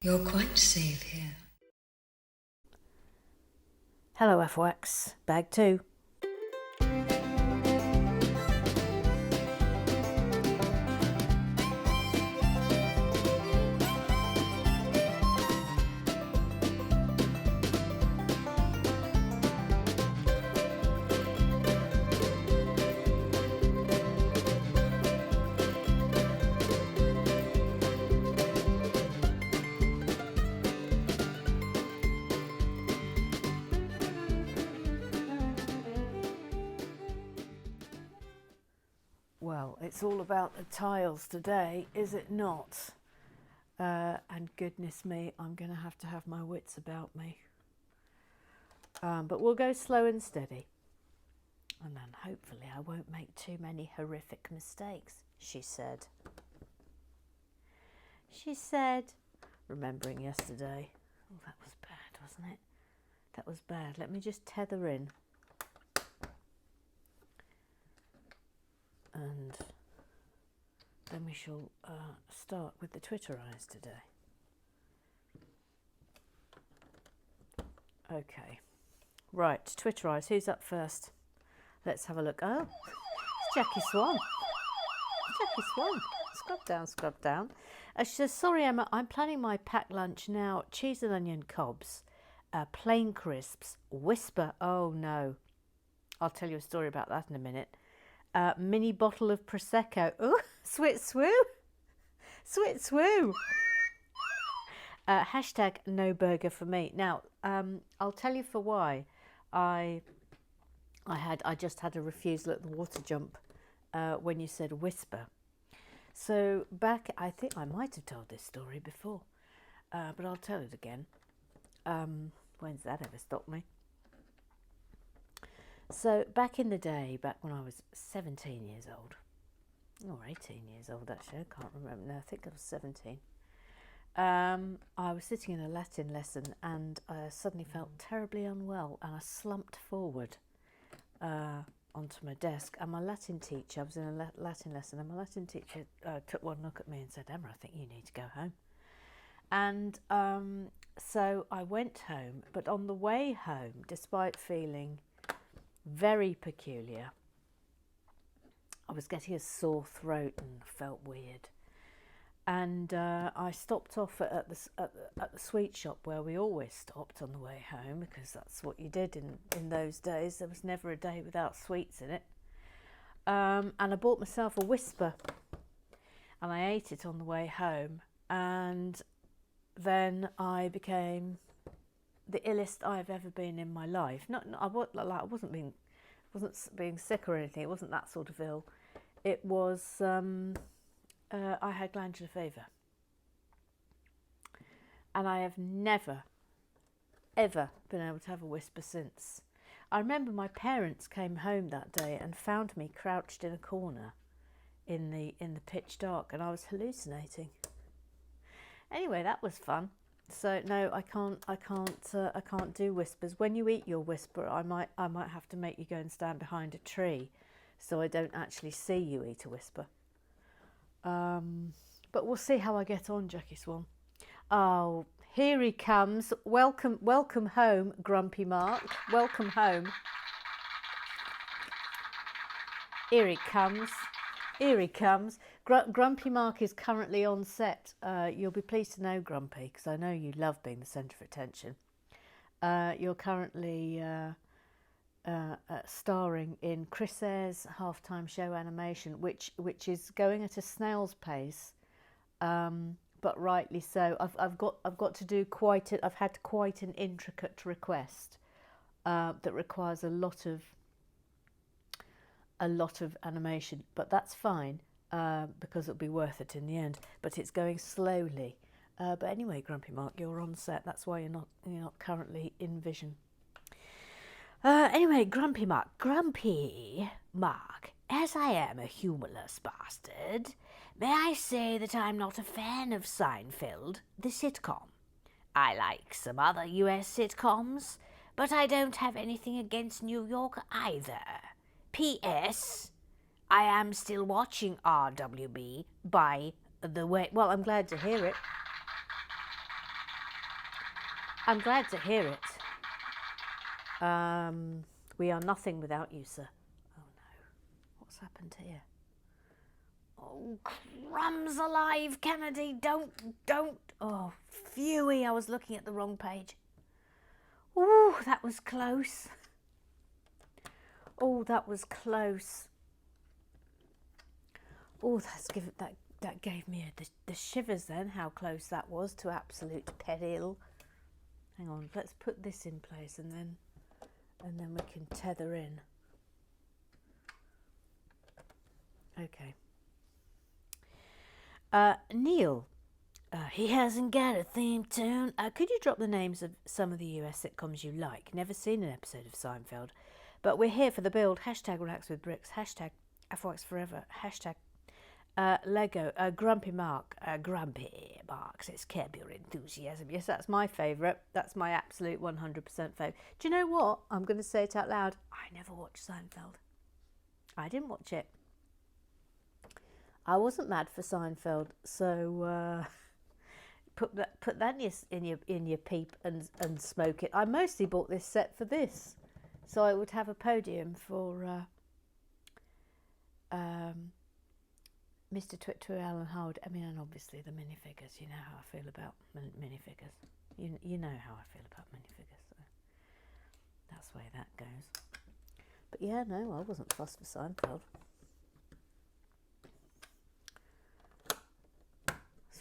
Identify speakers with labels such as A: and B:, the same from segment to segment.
A: You're quite safe here.
B: Hello, F-Wax. Bag 2. Well, it's all about the tiles today, is it not? And goodness me, I'm going to have my wits about me. But we'll go slow and steady. And then hopefully I won't make too many horrific mistakes, she said. She said, remembering yesterday. Oh, that was bad, wasn't it? That was bad. Let me just tether in. And then we shall start with the Twitterize today. Okay. Right, Twitterize. Who's up first? Let's have a look. Oh, it's Jackie Swan. Jackie Swan. Scrub down, scrub down. She says, sorry, Emma, I'm planning my packed lunch now. Cheese and onion cobs, plain crisps, Whisper. Oh, no. I'll tell you a story about that in a minute. Mini bottle of Prosecco. Oh, swit swoo. Swit swoo. Hashtag no burger for me. Now, I'll tell you for why. I just had a refusal at the water jump when you said Whisper. So back, I think I might have told this story before, but I'll tell it again. When's that ever stopped me? So back in the day, back when I was 17 years old, or 18 years old actually, I can't remember, no, I think I was 17. I was sitting in a Latin lesson and I suddenly felt terribly unwell and I slumped forward onto my desk, and my Latin teacher, I was in a Latin lesson, and my Latin teacher took one look at me and said, Emma, I think you need to go home. And so I went home, but on the way home, despite feeling very peculiar, I was getting a sore throat and felt weird. And I stopped off at the sweet shop where we always stopped on the way home, because that's what you did in those days. There was never a day without sweets in it. And I bought myself a Whisper, and I ate it on the way home. And then I became the illest I've ever been in my life. I wasn't being sick or anything. It wasn't that sort of ill. It was. I had glandular fever, and I have never, ever been able to have a Whisper since. I remember my parents came home that day and found me crouched in a corner in the pitch dark, and I was hallucinating. Anyway, that was fun. So no, I can't do Whispers. When you eat your Whisper, I might have to make you go and stand behind a tree, so I don't actually see you eat a Whisper. But we'll see how I get on, Jackie Swan. Oh, here he comes. Welcome home, Grumpy Mark. Welcome home. Here he comes. Here he comes. Grumpy Mark is currently on set. You'll be pleased to know, Grumpy, because I know you love being the centre of attention. You're currently starring in Chris Ayres' halftime show animation, which is going at a snail's pace, but rightly so. I've got to do I've had quite an intricate request that requires a lot of animation, but that's fine because it'll be worth it in the end. But it's going slowly. But anyway, Grumpy Mark, you're on set. That's why you're not currently in vision. Anyway, Grumpy Mark, as I am a humourless bastard, may I say that I'm not a fan of Seinfeld, the sitcom. I like some other US sitcoms, but I don't have anything against New York either. P.S. I am still watching RWB by the way. Well, I'm glad to hear it. I'm glad to hear it. We are nothing without you, sir. Oh no, what's happened here? Oh, crumbs alive, Kennedy, don't. Oh, phewy, I was looking at the wrong page. Oh, that was close. Oh, that was close. Oh, that gave me the shivers then, how close that was to absolute peril. Hang on, let's put this in place and then we can tether in. Okay. Neil, he hasn't got a theme tune. Could you drop the names of some of the US sitcoms you like? Never seen an episode of Seinfeld, but we're here for the build. Hashtag relax with bricks. Hashtag FOX forever. Hashtag Lego. Grumpy Mark. Grumpy Mark says curb your enthusiasm. Yes, that's my favourite. That's my absolute 100% favourite. Do you know what? I'm going to say it out loud. I never watched Seinfeld. I didn't watch it. I wasn't mad for Seinfeld, so put that in your peep and smoke it. I mostly bought this set for this, so I would have a podium for Mr. Twitwill and Howard. I mean, and obviously the minifigures. You know how I feel about minifigures. You know how I feel about minifigures. So that's the way that goes. But yeah, no, I wasn't fussed for Seinfeld.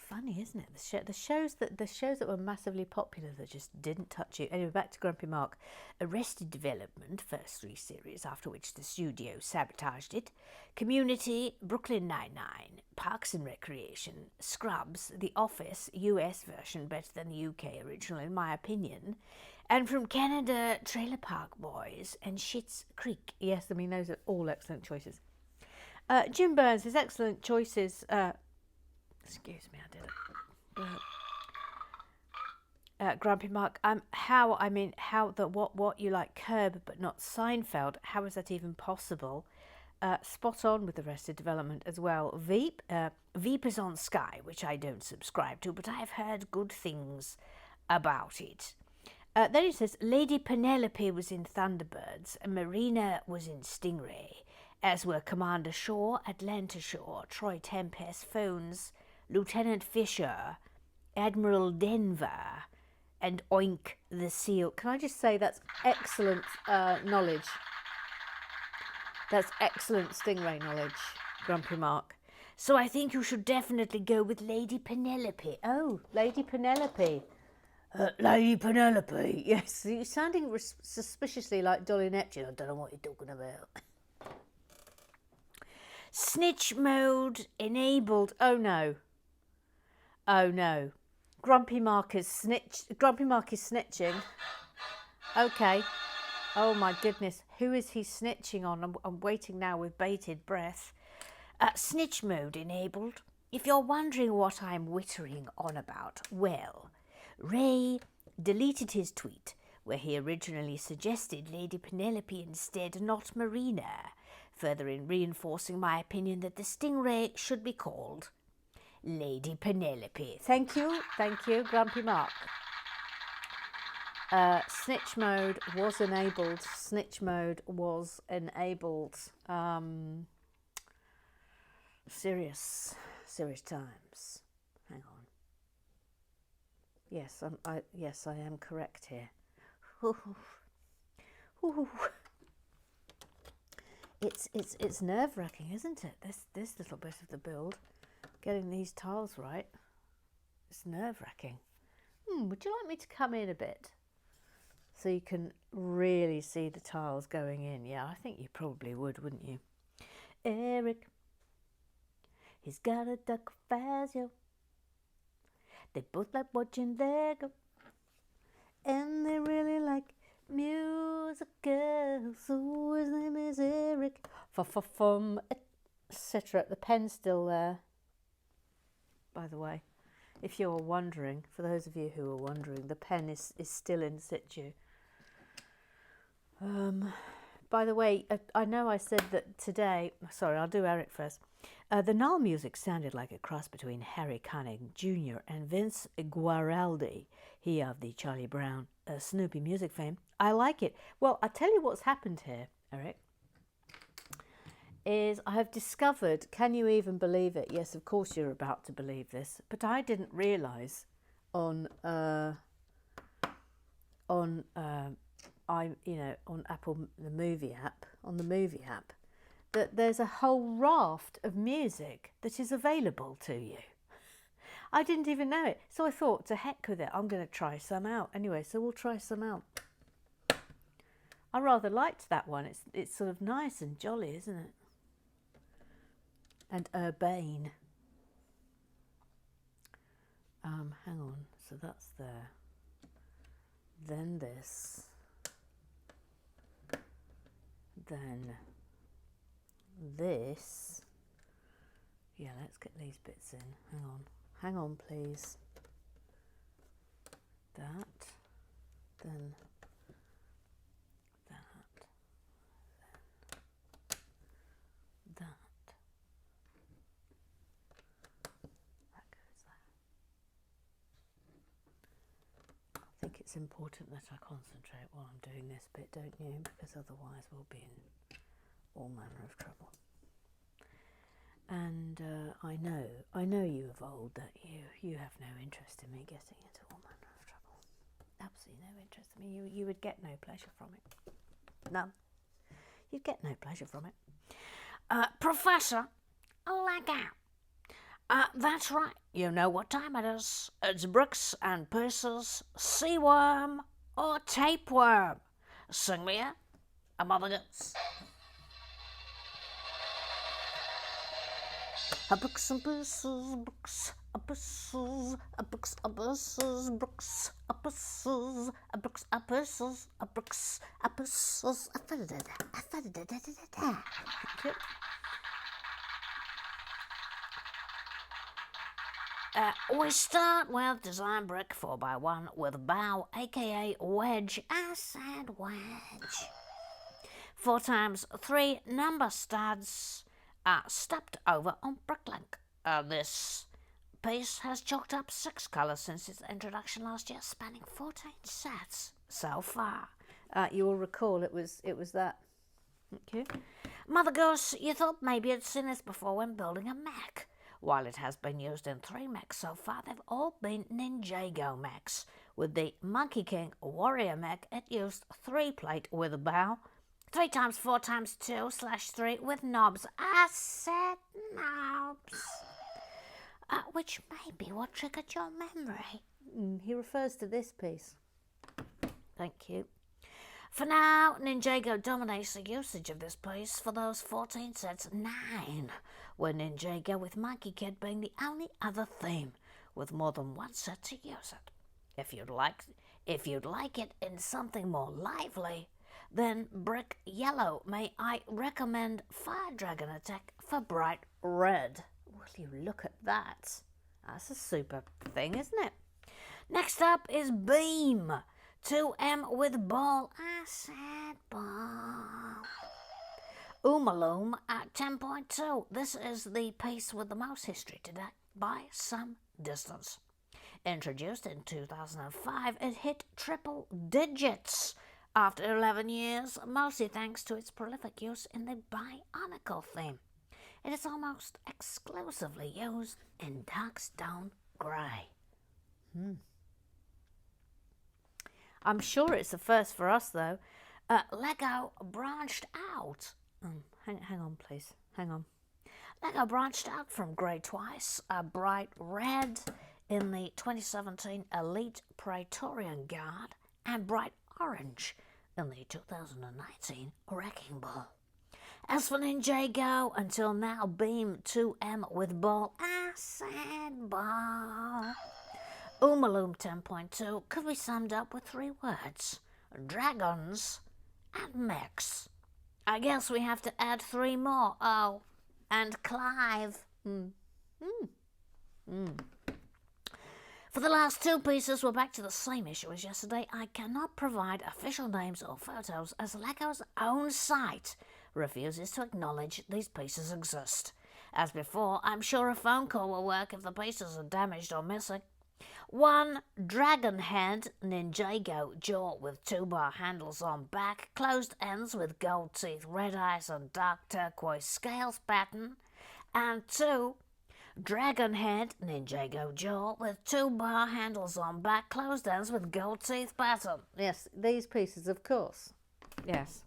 B: Funny, isn't it? The shows that were massively popular that just didn't touch you. Anyway, back to Grumpy Mark. Arrested Development, first 3 series, after which the studio sabotaged it. Community, Brooklyn Nine-Nine, Parks and Recreation, Scrubs, The Office, US version better than the UK original in my opinion. And from Canada, Trailer Park Boys and Schitt's Creek. Yes, I mean, those are all excellent choices. Jim Burns has excellent choices. Excuse me, I did it. Grumpy Mark, what you like Curb but not Seinfeld? How is that even possible? Spot on with Arrested Development as well. Veep is on Sky, which I don't subscribe to, but I've heard good things about it. Then it says Lady Penelope was in Thunderbirds, and Marina was in Stingray, as were Commander Shaw, Atlanta Shaw, Troy Tempest, Phones, Lieutenant Fisher, Admiral Denver, and Oink the Seal. Can I just say that's excellent knowledge. That's excellent Stingray knowledge, Grumpy Mark. So I think you should definitely go with Lady Penelope. Oh, Lady Penelope. Lady Penelope. Yes, you're sounding suspiciously like Dolly Neptune. I don't know what you're talking about. Snitch mode enabled. Oh no. Oh no. Grumpy Mark is snitching. Okay. Oh my goodness. Who is he snitching on? I'm waiting now with bated breath. Snitch mode enabled. If you're wondering what I'm wittering on about, well, Ray deleted his tweet where he originally suggested Lady Penelope instead, not Marina, further in reinforcing my opinion that the Stingray should be called Lady Penelope. Thank you, Grumpy Mark. Snitch mode was enabled. Serious times. Hang on. Yes, I am correct here. It's nerve-wracking, isn't it? This little bit of the build, getting these tiles right. It's nerve-wracking. Would you like me to come in a bit so you can really see the tiles going in? Yeah, I think you probably would, wouldn't you? Eric, he's got a duck Fazio. They both like watching Lego, and they really like musicals. So his name is Eric. Fum, etc. The pen's still there, by the way. If you're wondering, for those of you who are wondering, the pen is still in situ. by the way, I know I said that today. Sorry, I'll do Eric first. The Null music sounded like a cross between Harry Connick Jr. and Vince Guaraldi, he of the Charlie Brown Snoopy music fame. I like it. Well, I'll tell you what's happened here, Eric, is I have discovered, can you even believe it? Yes, of course you're about to believe this, but I didn't realise on Apple, the movie app, that there's a whole raft of music that is available to you. I didn't even know it. So I thought, to heck with it, I'm going to try some out. Anyway, so we'll try some out. I rather liked that one. It's sort of nice and jolly, isn't it? And urbane. Hang on. So that's there. Then this. Then this. Yeah, let's get these bits in. Hang on, please. That. Then that. Then that. That goes there. I think it's important that I concentrate while I'm doing this bit, don't you? Because otherwise we'll be in all manner of trouble. And I know you of old that you have no interest in me getting into all manner of trouble. Absolutely no interest in me. You would get no pleasure from it. None. You'd get no pleasure from it. Professor, leg out. That's right. You know what time it is. It's bricks and pieces, sea worm or tapeworm. Sing me a mother goes. A bricks and pieces, bricks, a pieces, a bricks, a pieces, bricks, a pieces, a bricks, a pieces, a bricks, a pieces, we start with design brick 4x1 with bow, aka wedge. I said wedge. 4 times 3 number studs. Stepped over on bricklink. This piece has chalked up 6 colours since its introduction last year, spanning 14 sets so far. You will recall it was that. Okay. Mother Goose, you thought maybe you'd seen this before when building a mech. While it has been used in 3 mechs so far, they've all been Ninjago mechs. With the Monkey King Warrior mech, it used 3 plate with a bow. 3 times 4 times 2/3 with knobs. I said knobs. Which may be what triggered your memory. He refers to this piece. Thank you. For now, Ninjago dominates the usage of this piece for those 14 sets, 9, with Ninjago with Monkey Kid being the only other theme, with more than 1 set to use it. If you'd like it in something more lively, then brick yellow. May I recommend Fire Dragon Attack for bright red. Will you look at that? That's a super thing, isn't it? Next up is Beam. 2M with ball. I said ball. Oomaloom at 10.2. This is the piece with the most history today by some distance. Introduced in 2005, it hit triple digits after 11 years, mostly thanks to its prolific use in the Bionicle theme. It is almost exclusively used in dark stone grey. I'm sure it's a first for us, though. Lego branched out. Hang on, please. Hang on. Lego branched out from grey twice, a bright red in the 2017 Elite Praetorian Guard and bright orange in the 2019 Wrecking Ball. As for Ninjago, until now, Beam 2M with ball. I said ball. Oomaloom 10.2 could be summed up with 3 words: dragons and mechs. I guess we have to add 3 more. Oh, and Clive.
A: For the last two pieces, we're back to the same issue as yesterday. I cannot provide official names or photos as Lego's own site refuses to acknowledge these pieces exist. As before, I'm sure a phone call will work if the pieces are damaged or missing. One dragon head Ninjago jaw with 2-bar handles on back, closed ends with gold teeth, red eyes and dark turquoise scales pattern. And 2 dragon head Ninjago jaw with 2-bar handles on back, closed ends with gold teeth pattern.
B: Yes, these pieces, of course. Yes.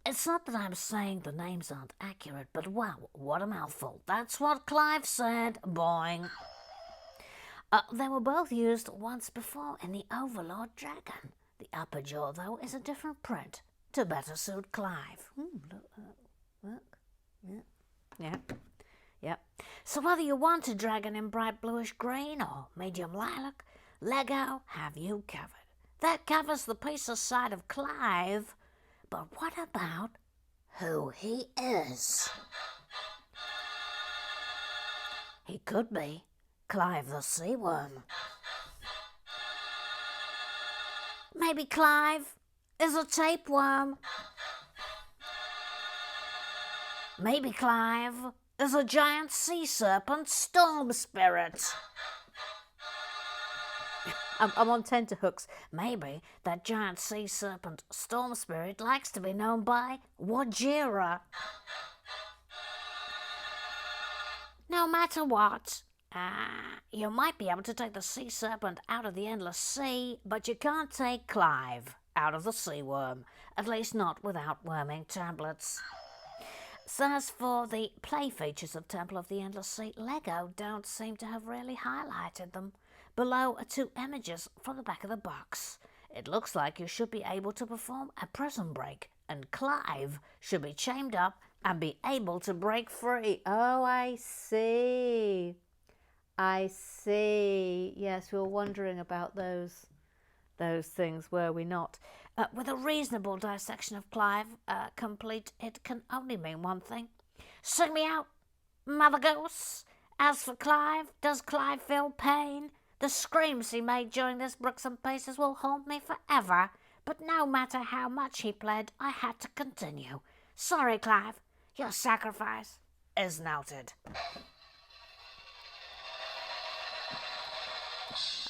A: It's not that I'm saying the names aren't accurate, but wow, what a mouthful. That's what Clive said. Boing. They were both used once before in the Overlord Dragon. The upper jaw, though, is a different print to better suit Clive.
B: Look. Yeah. Yep.
A: So whether you want a dragon in bright bluish green or medium lilac, Lego have you covered. That covers the pieces side of Clive. But what about who he is? He could be Clive the Sea Worm. Maybe Clive is a tapeworm. Maybe Clive is a giant sea serpent storm spirit.
B: I'm on tenterhooks.
A: Maybe that giant sea serpent storm spirit likes to be known by Wajira. No matter what, you might be able to take the sea serpent out of the endless sea, but you can't take Clive out of the sea worm, at least not without worming tablets. So as for the play features of Temple of the Endless Sea, Lego don't seem to have really highlighted them. Below are 2 images from the back of the box. It looks like you should be able to perform a prison break, and Clive should be chained up and be able to break free.
B: Oh, I see. Yes, we were wondering about those things, were we not?
A: With a reasonable dissection of Clive complete, it can only mean one thing. Sing me out, Mother Goose. As for Clive, does Clive feel pain? The screams he made during this Brooks and Pieces will haunt me forever. But no matter how much he pled, I had to continue. Sorry, Clive. Your sacrifice is noted.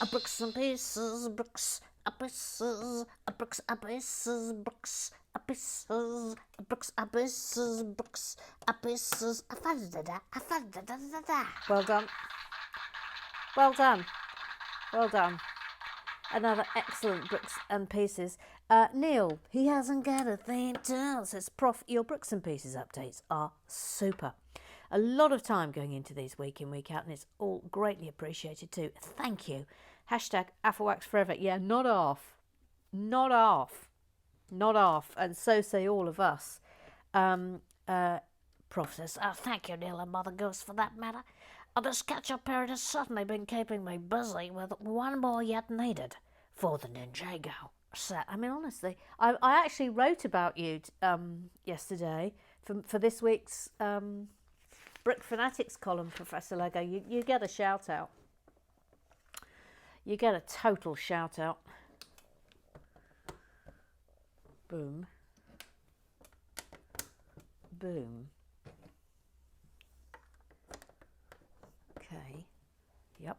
A: A Brooks and Pieces, Brooks, a Pieces, a Brooks, a Pieces, Brooks, a Pieces, a Brooks, a Pieces, Brooks, a Pieces, a fa-da-da-da, a fa-da-da-da-da.
B: Well done. Well done. Well done. Another excellent Brooks and Pieces. Neil, he hasn't got a thing to. Says, Prof, your Brooks and Pieces updates are super. A lot of time going into these week in, week out, and it's all greatly appreciated too. Thank you. Hashtag Afflewax forever. Yeah, not off. Not off. Not off. And so say all of us.
A: Prof says, thank you, Neil and Mother Goose, for that matter. This catch-up period has certainly been keeping me busy with one more yet needed for the Ninjago set.
B: I mean, honestly, I actually wrote about you yesterday for this week's Brick Fanatics column, Professor Lego. You get a shout out. You get a total shout out. Boom. Boom. Okay. Yep.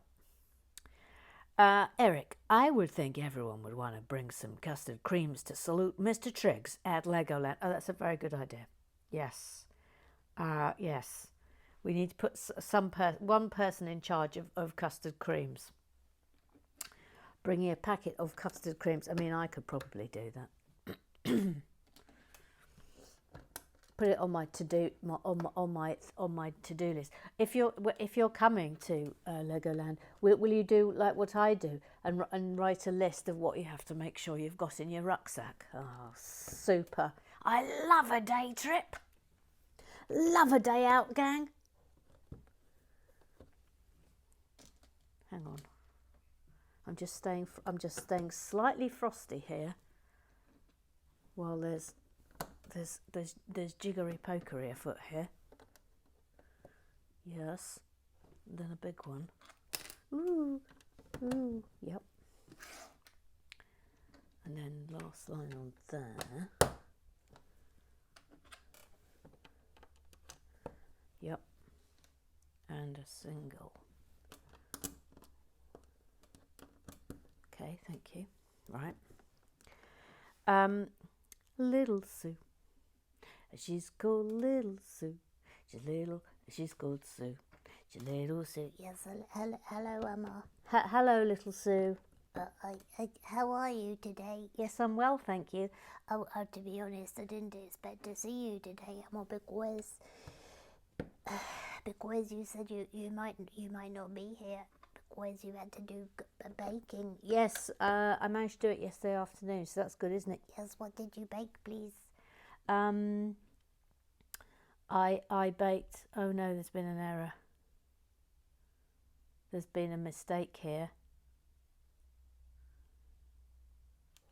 B: Eric, I would think everyone would want to bring some custard creams to salute Mr. Triggs at Legoland. Oh, that's a very good idea. Yes. Yes. We need to put one person in charge of custard creams. Bringing a packet of custard creams. I mean, I could probably do that. Put it on my to-do on my to-do list. If you're coming to Legoland, will you do like what I do and write a list of what you have to make sure you've got in your rucksack? Oh, super!
A: I love a day trip. Love a day out, gang.
B: Hang on. I'm just staying slightly frosty here. While there's jiggery pokery afoot here. Yes. Then a big one. Ooh, ooh, yep. And then last line on there. Yep. And a single. Okay, thank you. Right. Little Sue. She's called Little Sue. She's little. She's called Sue. She's little Sue.
A: Yes, hello, Emma.
B: Hello, little Sue.
A: How are you today?
B: Yes, I'm well, thank you.
A: Oh, to be honest, I didn't expect to see you today, Emma, because you said you might not be here because you had to do baking.
B: Yes, I managed to do it yesterday afternoon, so that's good, isn't it?
A: Yes, what did you bake, please?
B: I baked. Oh no, there's been an error. There's been a mistake here.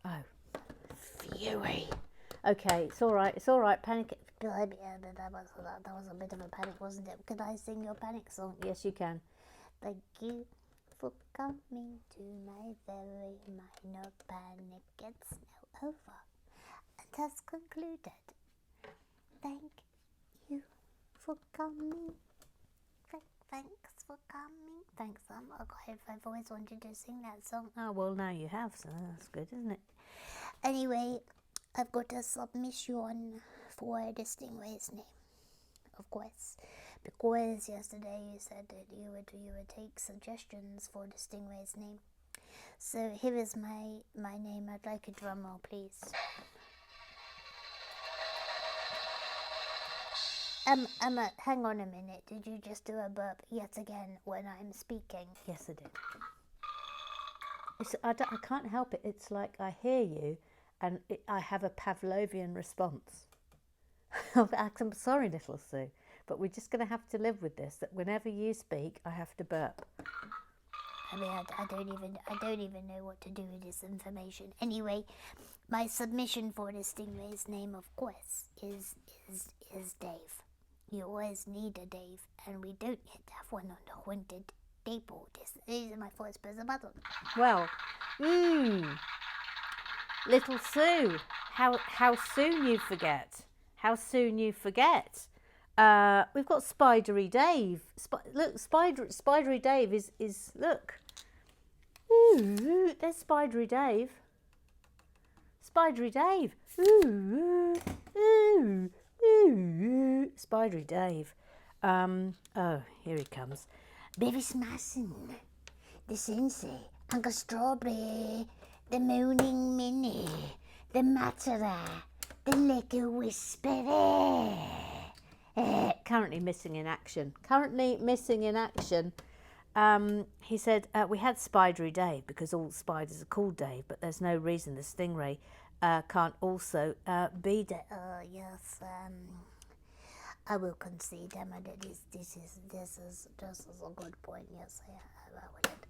B: Oh, phewy. Okay, it's all right. It's all right. Panic.
A: That was a bit of a panic, wasn't it? Could I sing your panic song?
B: Yes, you can.
A: Thank you for coming to my very minor panic. It's now over and has concluded. Thank you for coming. Thanks for coming. Thanks, I've always wanted to sing that song.
B: Oh, well, now you have, so that's good, isn't it?
A: Anyway, I've got a submission for a Stingray's name, of course, because yesterday you said that you would take suggestions for the Stingray's name. So here is my name. I'd like a drum roll, please. Emma, hang on a minute. Did you just do a burp yet again when I'm speaking?
B: Yes, I did. I can't help it. It's like I hear you and I have a Pavlovian response. I'm sorry, little Sue, but we're just going to have to live with this, that whenever you speak, I have to burp.
A: I mean, I don't even know what to do with this information. Anyway, my submission for the Stingray's name, of course, is Dave. You always need a Dave, and we don't yet have one on the haunted table. These are my first person button.
B: Well, little Sue, how soon you forget. How soon you forget. We've got Spidery Dave. Look, Spidery Dave is look. Ooh, there's Spidery Dave. Spidery Dave. Ooh, ooh, ooh. Spidery Dave. Oh, here he comes.
A: Bevis Masson, the Sensei, Uncle Strawberry, the Mooning Minnie, the Matera, the Liquor Whisperer.
B: Currently missing in action. He said, we had Spidery Dave because all spiders are called Dave, but there's no reason the Stingray can't also be Dave.
A: Yes, I will concede, Emma, that this is a good point. Yes,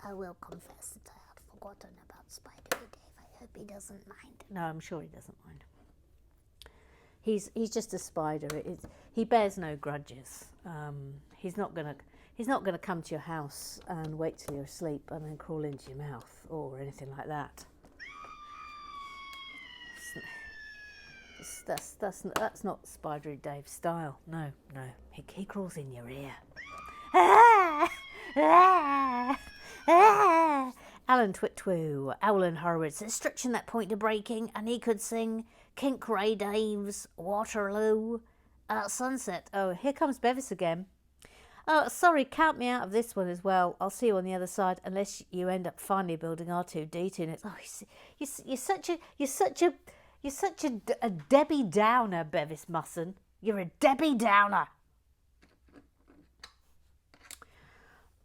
A: I will confess that I had forgotten about Spidery Dave. I hope he doesn't mind.
B: No, I'm sure he doesn't mind. He's just a spider. He bears no grudges. He's not gonna come to your house and wait till you're asleep and then crawl into your mouth or anything like that. That's not Spidery Dave's style. No. He crawls in your ear. Alan Twitwoo, Owlin Horowitz is stretching that point to breaking, and he could sing Kink Ray Dave's Waterloo Sunset. Oh, here comes Bevis again. Oh, sorry, count me out of this one as well. I'll see you on the other side, unless you end up finally building R2D2 next. Oh, you're such a Debbie Downer, Bevis Musson. You're a Debbie Downer.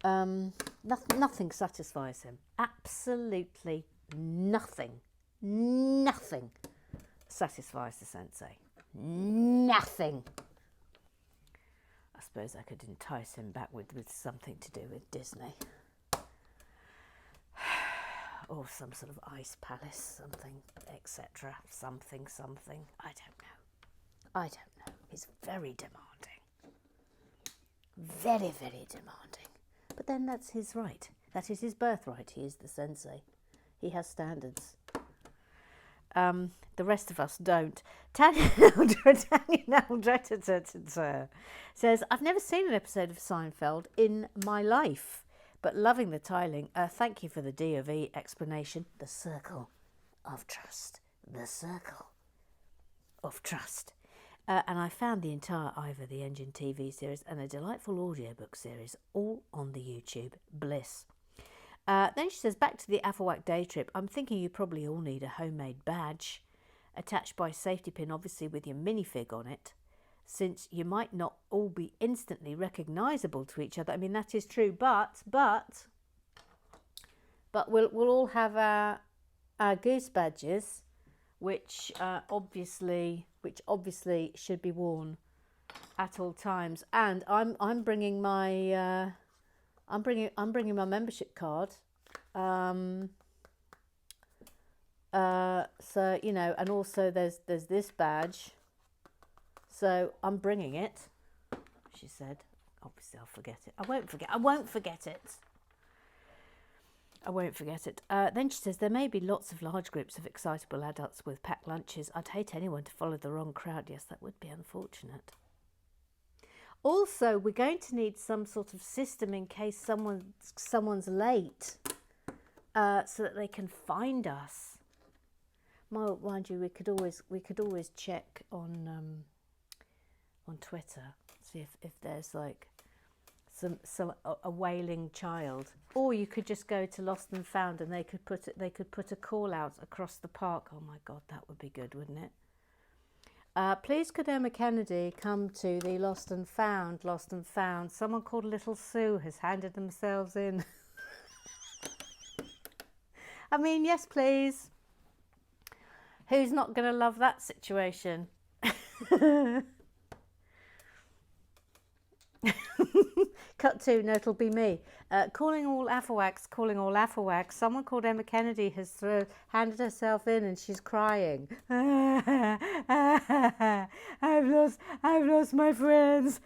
B: Nothing satisfies him. Absolutely nothing. Nothing satisfies the sensei. Nothing. I suppose I could entice him back with something to do with Disney. Or some sort of ice palace, something, etc. Something. I don't know. He's very demanding. Very, very demanding. But then that's his right. That is his birthright. He is the sensei. He has standards. The rest of us don't. Tanya says, I've never seen an episode of Seinfeld in my life, but loving the tiling. Thank you for the DOV explanation. The circle of trust. The circle of trust. And I found the entire Ivor the Engine TV series and a delightful audiobook series all on the YouTube. Bliss. Then she says, back to the Affelwack day trip. I'm thinking you probably all need a homemade badge attached by safety pin, obviously with your minifig on it, since you might not all be instantly recognisable to each other. I mean, that is true, but we'll all have our goose badges, which obviously should be worn at all times. And I'm bringing my I'm bringing my membership card. So, you know, and also there's this badge. So I'm bringing it, she said. Obviously I'll forget it. I won't forget it. Then she says, there may be lots of large groups of excitable adults with packed lunches. I'd hate anyone to follow the wrong crowd. Yes, that would be unfortunate. Also, we're going to need some sort of system in case someone's late, so that they can find us. Mind you, we could always check on Twitter, see if there's like a wailing child, or you could just go to Lost and Found and they could put a call out across the park. Oh my God, that would be good, wouldn't it? Please could Emma Kennedy come to the Lost and Found? Someone called Little Sue has handed themselves in. I mean, yes, please. Who's not going to love that situation? Cut to, no, it'll be me. Calling all Affelwax. Someone called Emma Kennedy has handed herself in and she's crying. I've lost my friends.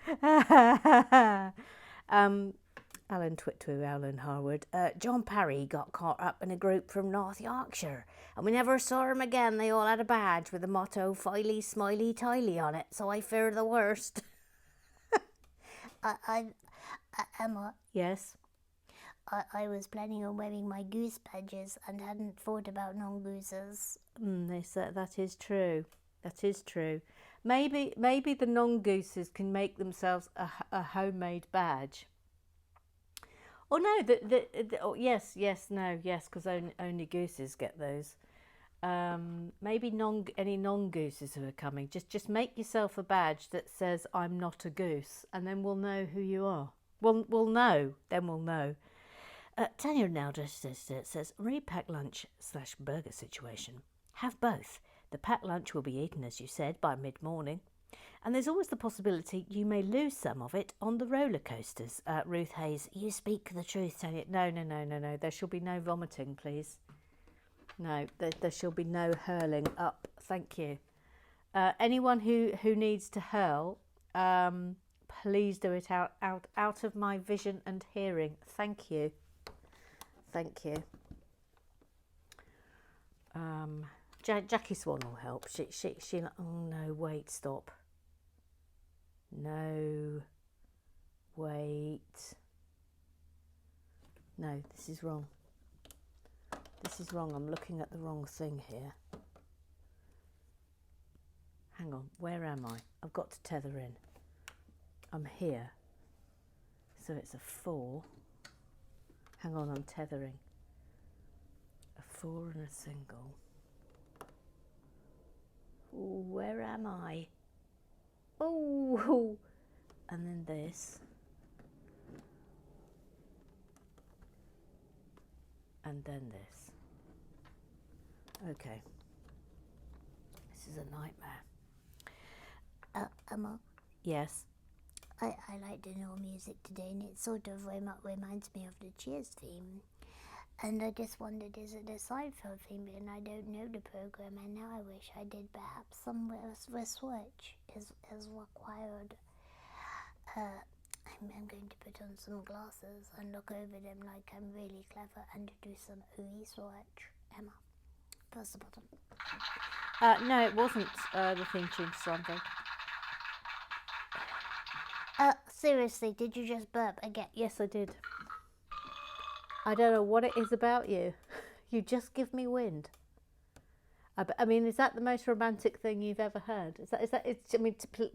B: Alan Twitwoo, Alan Harwood. John Parry got caught up in a group from North Yorkshire and we never saw him again. They all had a badge with the motto Filey Smiley Tiley on it, so I fear the worst.
A: Emma,
B: Yes?
A: I was planning on wearing my goose badges and hadn't thought about non-gooses.
B: They said that is true. That is true. Maybe the non-gooses can make themselves a homemade badge. Oh no, yes, because only gooses get those. Maybe any non-gooses who are coming, just make yourself a badge that says I'm not a goose, and then we'll know who you are. We'll know. Then we'll know. Tanya now just says repack lunch / burger situation. Have both. The packed lunch will be eaten, as you said, by mid-morning. And there's always the possibility you may lose some of it on the roller coasters. Ruth Hayes, you speak the truth, Tanya. No. There shall be no vomiting, please. No, there shall be no hurling up. Thank you. Anyone who needs to hurl, please do it out of my vision and hearing. Thank you. Thank you. Jackie Swan will help. She. Oh no! Wait. Stop. No. Wait. No, this is wrong. This is wrong. I'm looking at the wrong thing here. Hang on. Where am I? I've got to tether in. I'm here. So it's a 4. Hang on, I'm tethering. A 4 and a single. Ooh, where am I? Oh, and then this. And then this. Okay. This is a nightmare.
A: Emma,
B: Yes.
A: I like the new music today, and it sort of reminds me of the Cheers theme. And I just wondered, is it a Seinfeld theme? And I don't know the program, and now I wish I did. Perhaps some research is required. I'm going to put on some glasses and look over them like I'm really clever and do some research. Emma, press the button.
B: No, it wasn't the theme tune to Seinfeld.
A: Seriously, did you just burp again?
B: Yes, I did. I don't know what it is about you. You just give me wind. I mean, is that the most romantic thing you've ever heard?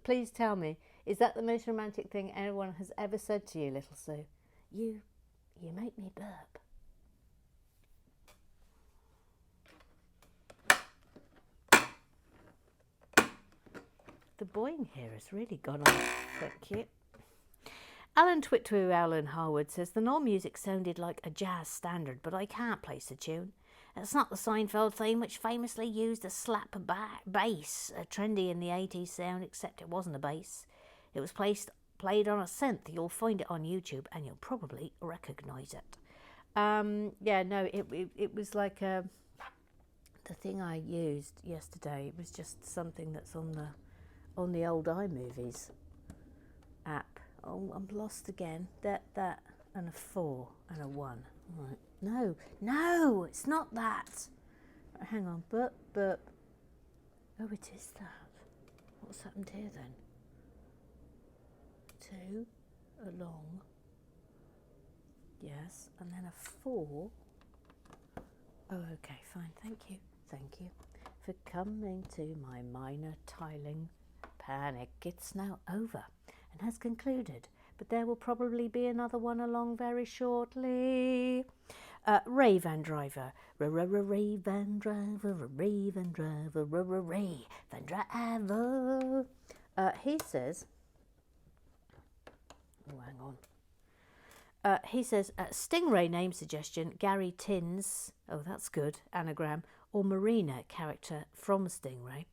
B: Please tell me, is that the most romantic thing anyone has ever said to you, little Sue? You make me burp. The boing here has really gone on. Thank you. Alan Twitwoo Alan Harwood says the Knoll music sounded like a jazz standard, but I can't place the tune. It's not the Seinfeld theme, which famously used a slap bass, a trendy in the 80s sound, except it wasn't a bass. It was played on a synth. You'll find it on YouTube, and you'll probably recognise it. It was like the thing I used yesterday. It was just something that's on the old iMovies app. Oh, I'm lost again. That, and a 4 and a 1. Right. No, it's not that. Right, hang on. Burp. Oh, it is that. What's happened here then? 2, a long. Yes, and then a 4. Oh, okay, fine. Thank you for coming to my minor tiling panic. It's now over and has concluded, but there will probably be another one along very shortly. Ray Van Driver, Ray Van Driver, Ray Van Driver, Ray Van Driver. He says, oh, hang on. He says, Stingray name suggestion, Gary Tins, oh that's good, anagram, or Marina, character from Stingray.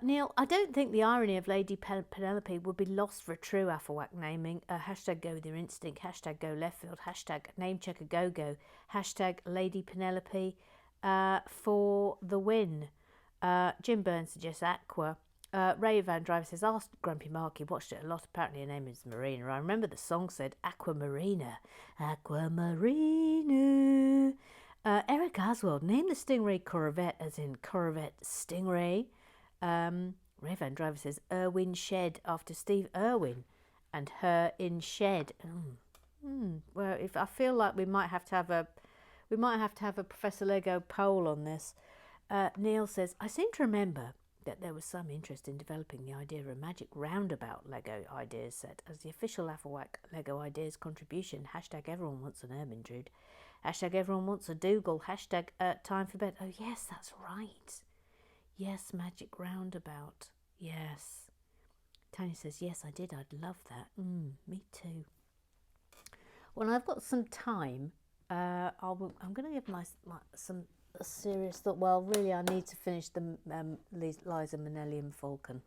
B: Neil, I don't think the irony of Lady Penelope would be lost for a true Affelwack naming. Hashtag go with your instinct, hashtag go left field, hashtag name checker go, hashtag Lady Penelope for the win. Jim Burns suggests Aqua. Ray Van Driver says, asked Grumpy Mark, he watched it a lot, apparently her name is Marina. I remember the song said Aqua Marina. Aqua Marina. Eric Oswald, name the Stingray Corvette as in Corvette Stingray. Ray Van Driver says Irwin Shed after Steve Irwin and her in Shed. Well, if I feel like we might have to have a Professor Lego poll on this. Neil says, I seem to remember that there was some interest in developing the idea of a magic roundabout Lego ideas set as the official Affelwack Lego ideas contribution. Hashtag everyone wants an Ermindrude. Hashtag everyone wants a Dougal. Hashtag time for bed. Oh yes, that's right. Yes, magic roundabout. Yes. Tony says, yes, I did. I'd love that. Me too. When I've got some time, I'm going to give some serious thought. Well, really, I need to finish the Liza Minnelli and Falcon.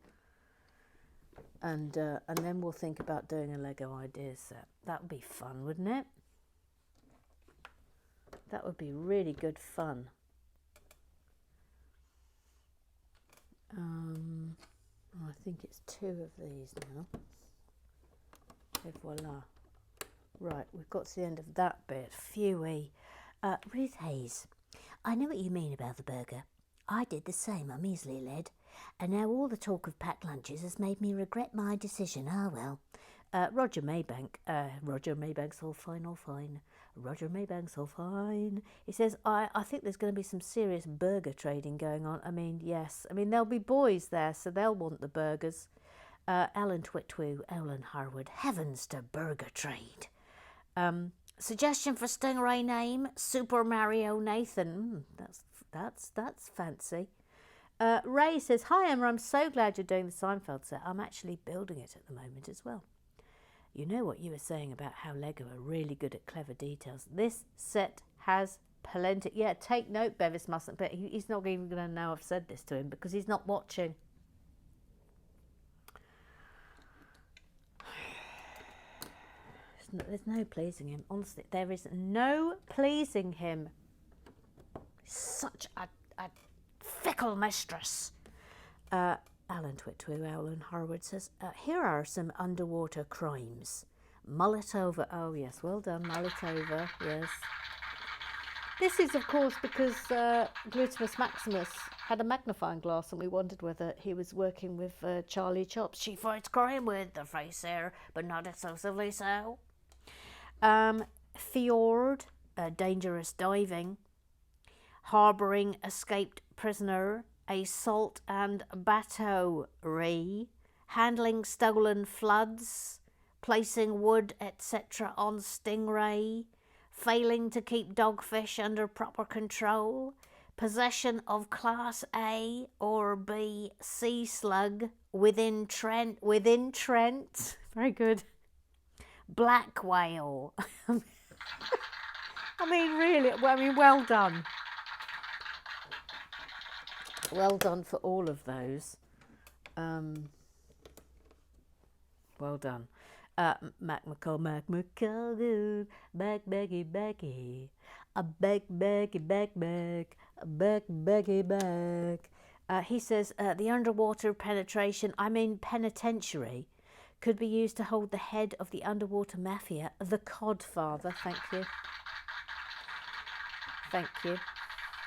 B: And then we'll think about doing a Lego ideas set. That would be fun, wouldn't it? That would be really good fun. I think it's 2 of these now. Et voila. Right, we've got to the end of that bit. Phewy. Ruth Hayes, I know what you mean about the burger. I did the same, I'm easily led. And now all the talk of packed lunches has made me regret my decision. Ah, well. Roger Maybank's all fine. Roger Maybank's all fine. He says, I think there's going to be some serious burger trading going on. I mean, yes. I mean, there'll be boys there, so they'll want the burgers. Alan Twitwoo, Alan Harwood, heavens to burger trade. Suggestion for Stingray name, Super Mario Nathan. That's fancy. Ray says, hi Emma, I'm so glad you're doing the Seinfeld set. I'm actually building it at the moment as well. You know what you were saying about how Lego are really good at clever details. This set has plenty. Yeah, take note, Bevis mustn't, but he's not even going to know I've said this to him because he's not watching. There's no pleasing him. Honestly, there is no pleasing him. Such a fickle mistress.
A: Alan Twitwoo, Alan Harwood says, here are some underwater crimes. Mull it over. Oh, yes, well done, mull it over, yes. This is, of course, because Glutimus Maximus had a magnifying glass and we wondered whether he was working with Charlie Chops. She fights crime with the face hair, but not excessively so. Fjord, dangerous diving. Harbouring escaped prisoner. Assault and battery. Handling stolen floods. Placing wood, etc. on stingray. Failing to keep dogfish under proper control, possession of Class A or B sea slug within Trent, very good, black whale. I mean, really, well done. Well done for all of those. Well done. Mac McCall, back, baggy, baggy, a back, baggy, back, a back, baggy, back. He says the underwater penitentiary, could be used to hold the head of the underwater mafia, the Codfather. Thank you. Thank you.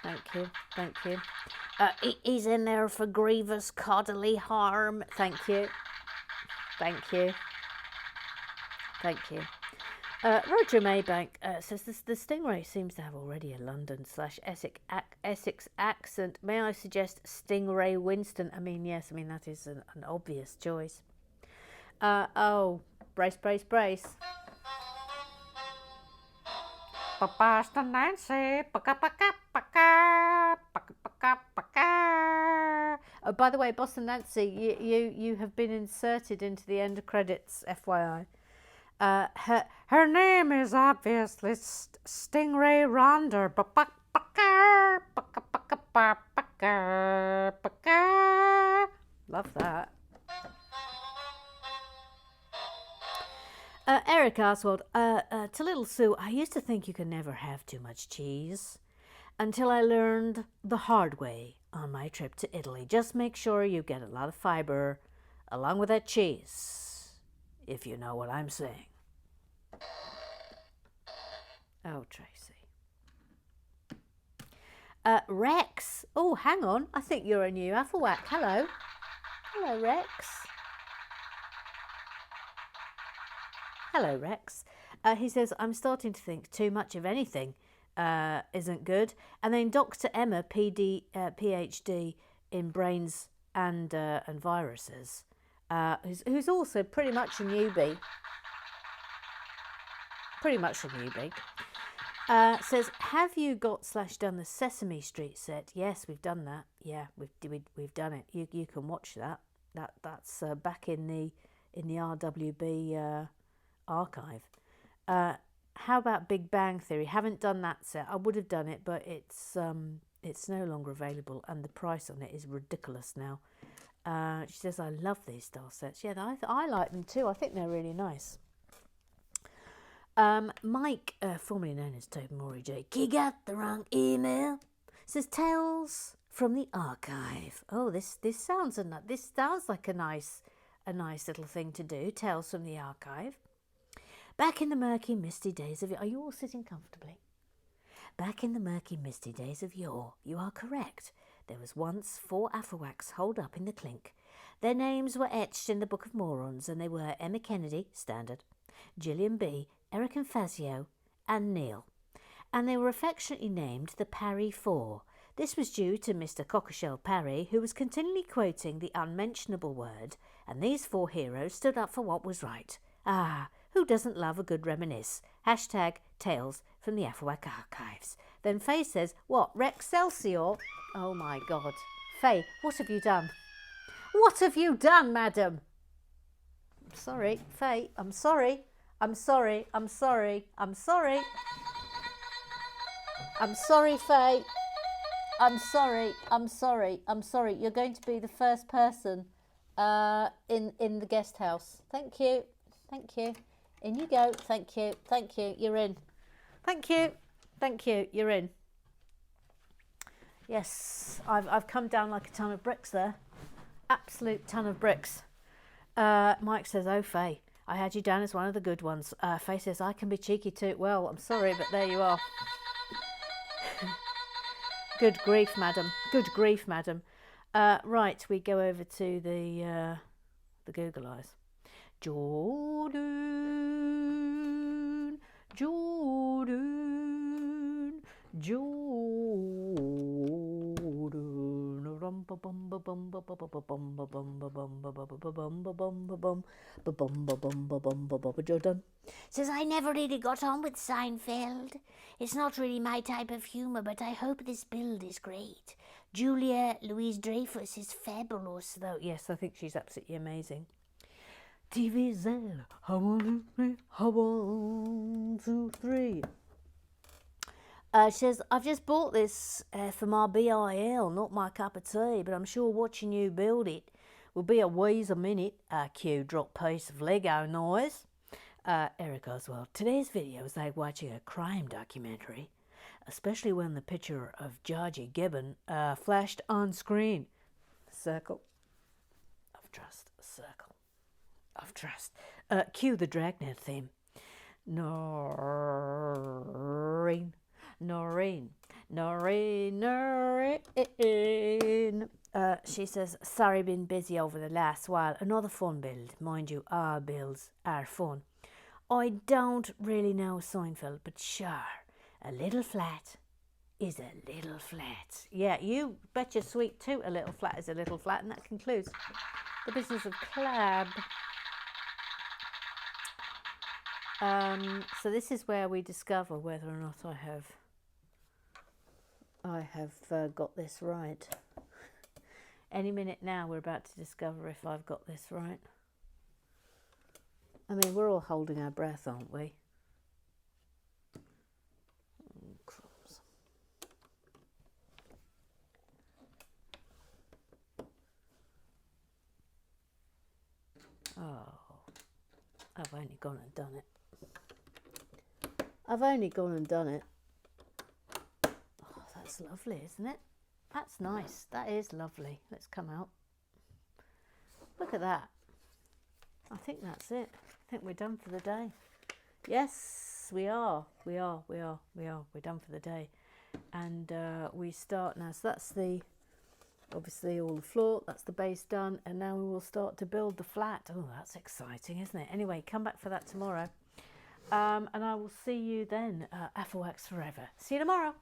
A: Thank you. Thank you. He's in there for grievous coddly harm. Thank you. Thank you. Thank you. Roger Maybank says the Stingray seems to have already a London/Essex accent. May I suggest Stingray Winston? I mean, yes, I mean, that is an obvious choice. Oh, brace, brace, brace. Boston Nancy. Oh, by the way, Boston Nancy, you have been inserted into the end credits, FYI. Her name is obviously Stingray Ronder. Love that. Eric Oswald, to Little Sue, I used to think you could never have too much cheese until I learned the hard way on my trip to Italy. Just make sure you get a lot of fiber along with that cheese, if you know what I'm saying. Oh, Tracy. Rex. Oh, hang on. I think you're a new Afflewack. Hello. Hello, Rex. Hello, Rex. He says, I'm starting to think too much of anything isn't good. And then Dr. Emma, PhD in brains and viruses, who's also pretty much a newbie. Says, have you got / done the Sesame Street set? Yes, we've done that. Yeah, we've done it. You can watch that. That's back in the RWB archive. How about Big Bang Theory? Haven't done that set. I would have done it, but it's no longer available, and the price on it is ridiculous now. She says, I love these star sets. Yeah, I like them too. I think they're really nice. Mike, formerly known as Toby Maury J. He got the wrong email. Says Tales from the Archive. Oh, this sounds like a nice little thing to do. Tales from the Archive. Back in the murky, misty days of yore. Are you all sitting comfortably? Back in the murky, misty days of yore. You are correct. There was once 4 Afflewacks holed up in the clink. Their names were etched in the Book of Morons, and they were Emma Kennedy, standard, Gillian B., Eric and Fazio, and Neil. And they were affectionately named the Parry Four. This was due to Mr. Cockleshell Parry, who was continually quoting the unmentionable word, and these 4 heroes stood up for what was right. Ah, who doesn't love a good reminisce? Hashtag Tales from the Afflewack Archives. Then Faye says, what, Rexcelsior? Oh my God. Faye, what have you done? What have you done, madam? I'm sorry, Faye, I'm sorry. I'm sorry, Faye. I'm sorry. You're going to be the first person in the guest house. Thank you. In you go. Thank you. You're in. Thank you. You're in. Yes, I've come down like a ton of bricks there.
B: absolute ton of bricks. Mike says, oh, Faye, I had you down as one of the good ones. Faye says, I can be cheeky too. Well, I'm sorry, but there you are. Good grief, madam. Good grief, madam. Right, we go over to the Google Eyes. Jordan, Jordan, Jordan.
A: Says, I never really got on with Seinfeld. It's not really my type of humour, but I hope this build is great. Julia Louis-Dreyfus is fabulous, though.
B: Yes, I think she's absolutely amazing. TV's there. 1, 2, 3. She says, I've just bought this for my BIL, not my cup of tea, but I'm sure watching you build it will be a wheeze a minute. Cue drop piece of Lego noise. Eric Oswald, today's video is like watching a crime documentary, especially when the picture of Georgie Gibbon flashed on screen. Circle of trust, circle of trust. Cue the Dragnet theme. Noreen, Noreen, Noreen, Noreen. She says, sorry, been busy over the last while. Another fun build. Mind you, our builds are fun. I don't really know Seinfeld, but sure, a little flat is a little flat. Yeah, you bet your sweet tooth a little flat is a little flat, and that concludes the business of Clab. So this is where we discover whether or not I have got this right. Any minute now we're about to discover if I've got this right. I mean, we're all holding our breath, aren't we? Oh, crumbs. Oh, I've only gone and done it. I've only gone and done it. Oh, that's lovely, isn't it? That's nice. That is lovely. Let's come out. Look at that. I think that's it. I think we're done for the day. Yes, we are. We're done for the day. And we start now. So that's obviously all the floor. That's the base done. And now we will start to build the flat. Oh, that's exciting, isn't it? Anyway, come back for that tomorrow. And I will see you then. Afterworks forever. See you tomorrow.